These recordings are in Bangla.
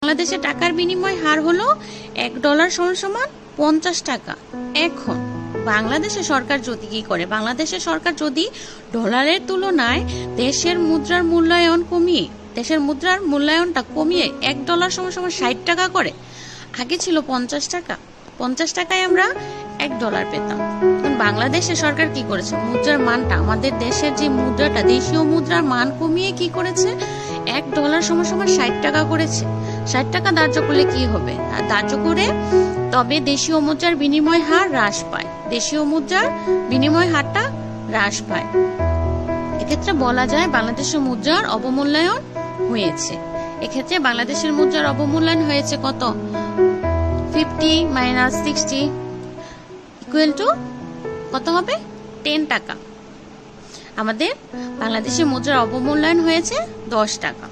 বাংলাদেশে টাকার বিনিময় হার হলো $1 সমান 50 টাকা। এখন বাংলাদেশের সরকার যদি কি করে, বাংলাদেশের সরকার যদি ডলারের তুলনায় দেশের মুদ্রার মূল্যায়ন কমিয়ে, দেশের মুদ্রার মূল্যায়নটা কমিয়ে $1 সমান 60 টাকা করে, আগে ছিল 50 টাকা, 50 টাকায় আমরা $1 পেতাম। বাংলাদেশের সরকার কি করেছে, মুদ্রার মানটা, আমাদের দেশের যে মুদ্রাটা, দেশীয় মুদ্রার মান কমিয়ে কি করেছে, $1 সমান 60 টাকা করেছে। 60 টাকা ধার্য করলে কি হবে, ধার্য করে তবে দেশীয় মুদ্রার বিনিময় হার হ্রাস পায়, দেশীয় মুদ্রার বিনিময় হারটা হ্রাস পায়। এক্ষেত্রে বলা যায় বাংলাদেশের মুদ্রার অবমূল্যায়ন হয়েছে। এক্ষেত্রে বাংলাদেশের মুদ্রার অবমূল্যায়ন হয়েছে কত, 50 - 60 ইকুয়াল টু কত হবে, 10 টাকা। আমাদের বাংলাদেশের মুদ্রার অবমূল্যায়ন হয়েছে 10 টাকা।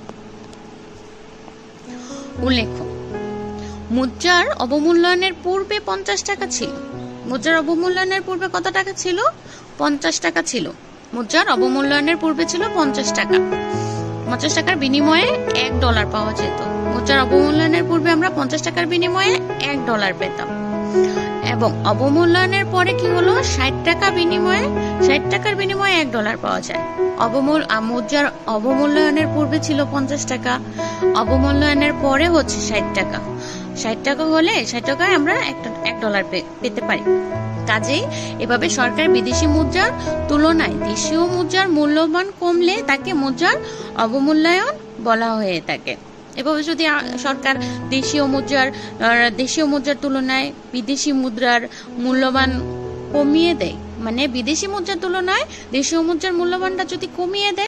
উল্লেখ্য, মুদ্রার অবমূল্যায়নের পূর্বে 50 টাকা ছিল। মুদ্রার অবমূল্যায়নের পূর্বে কত টাকা ছিল, 50 টাকা ছিল। মুদ্রার অবমূল্যায়নের পূর্বে ছিল 50 টাকা। 50 টাকার বিনিময়ে $1 পাওয়া যেত। মুদ্রার অবমূল্যায়নের পূর্বে আমরা 50 টাকার বিনিময়ে $1 পেতাম, এবং অবমূল্যায়নের পরে কি হলো, 60 টাকা বিনিময়ে, 60 টাকার বিনিময়ে $1 পাওয়া যায়। মুদ্রার অবমূল্যায়নের পূর্বে ছিল 50 টাকা, অবমূল্যায়নের পরে হচ্ছে 60 টাকা। 60 টাকা হলে 60 টাকায় আমরা $1 পেতে পারি। কাজেই এভাবে সরকার বিদেশি মুদ্রার তুলনায় দেশীয় মুদ্রার মূল্যমান কমলে তাকে মুদ্রার অবমূল্যায়ন বলা হয়ে থাকে। এভাবে যদি সরকার দেশীয় মুদ্রার তুলনায় বিদেশি মুদ্রার মূল্যমান কমিয়ে দেয়, মানে বিদেশি মুদ্রার তুলনায় দেশীয় মুদ্রার মূল্যমানটা যদি কমিয়ে দেয়,